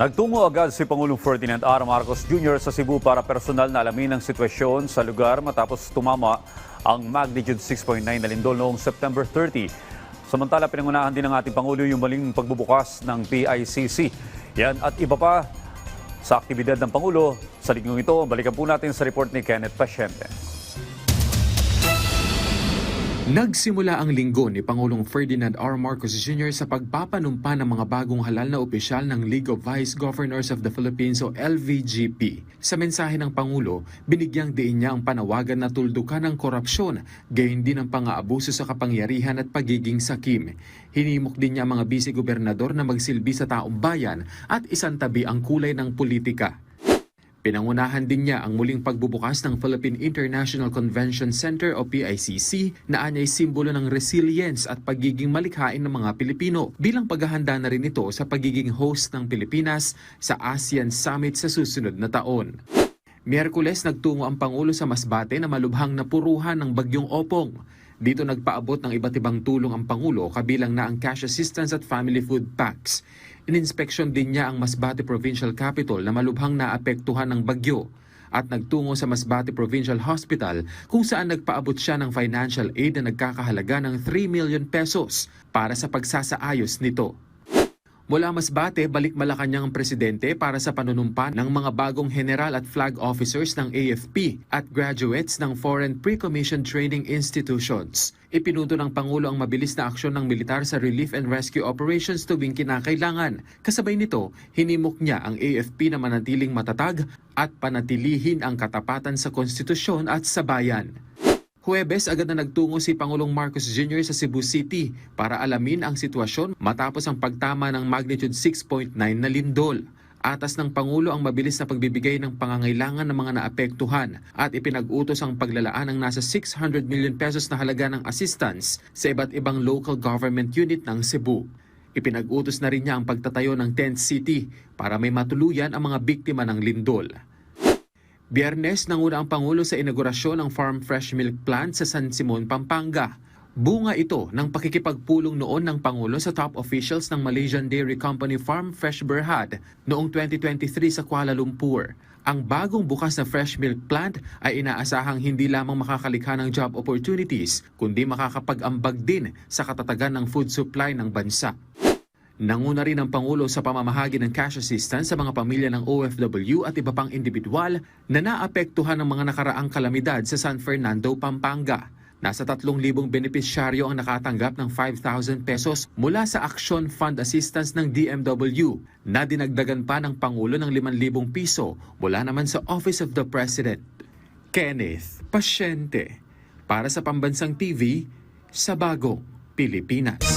Nagtungo agad si Pangulong Ferdinand R. Marcos Jr. sa Cebu para personal na alamin ang sitwasyon sa lugar matapos tumama ang magnitude 6.9 na lindol noong September 30. Samantala, pinangunahan din ng ating Pangulo yung maling pagbubukas ng PICC. Yan at iba pa sa aktibidad ng Pangulo. Sa linggong ito, balikan po natin sa report ni Kenneth Pasyente. Nagsimula ang linggo ni Pangulong Ferdinand R. Marcos Jr. sa pagpapanumpa ng mga bagong halal na opisyal ng League of Vice Governors of the Philippines o LVGP. Sa mensahe ng Pangulo, binigyang diin niya ang panawagan na tuldukan ng korupsyon, gayon din ang pang-aabuso sa kapangyarihan at pagiging sakim. Hinimok din niya ang mga bise-gobernador na magsilbi sa taong bayan at isantabi ang kulay ng politika. Pinangunahan din niya ang muling pagbubukas ng Philippine International Convention Center o PICC na anyay simbolo ng resilience at pagiging malikhain ng mga Pilipino bilang paghahanda na rin ito sa pagiging host ng Pilipinas sa ASEAN Summit sa susunod na taon. Miyerkules nagtungo ang Pangulo sa Masbate na malubhang napuruhan ng Bagyong Opong. Dito nagpaabot ng iba't ibang tulong ang Pangulo kabilang na ang cash assistance at family food packs. Ininspeksyon din niya ang Masbate Provincial Capital na malubhang naapektuhan ng bagyo at nagtungo sa Masbate Provincial Hospital kung saan nagpaabot siya ng financial aid na nagkakahalaga ng 3 million pesos para sa pagsasaayos nito. Mula Masbate, balik Malacanang ang presidente para sa panunumpa ng mga bagong general at flag officers ng AFP at graduates ng Foreign Pre-Commissioned Training Institutions. Ipinuto ng Pangulo ang mabilis na aksyon ng militar sa relief and rescue operations tuwing kinakailangan. Kasabay nito, hinimok niya ang AFP na manatiling matatag at panatilihin ang katapatan sa konstitusyon at sa bayan. Huwebes, agad na nagtungo si Pangulong Marcos Jr. sa Cebu City para alamin ang sitwasyon matapos ang pagtama ng magnitude 6.9 na lindol. Atas ng Pangulo ang mabilis na pagbibigay ng pangangailangan ng mga naapektuhan at ipinag-utos ang paglalaan ng nasa 600 million pesos na halaga ng assistance sa iba't ibang local government unit ng Cebu. Ipinag-utos na rin niya ang pagtatayo ng tent city para may matuluyan ang mga biktima ng lindol. Biyernes, nanguna ang Pangulo sa inaugurasyon ng Farm Fresh Milk Plant sa San Simon, Pampanga. Bunga ito ng pakikipagpulong noon ng Pangulo sa top officials ng Malaysian Dairy Company Farm Fresh Berhad noong 2023 sa Kuala Lumpur. Ang bagong bukas na fresh milk plant ay inaasahang hindi lamang makakalikha ng job opportunities, kundi makakapag-ambag din sa katatagan ng food supply ng bansa. Nanguna rin ang Pangulo sa pamamahagi ng cash assistance sa mga pamilya ng OFW at iba pang individual na naapektuhan ng mga nakaraang kalamidad sa San Fernando, Pampanga. Nasa 3,000 benepisyaryo ang nakatanggap ng 5,000 pesos mula sa Action Fund Assistance ng DMW na dinagdagan pa ng Pangulo ng 5,000 piso mula naman sa Office of the President. Kenneth Pasyente para sa Pambansang TV sa Bagong Pilipinas.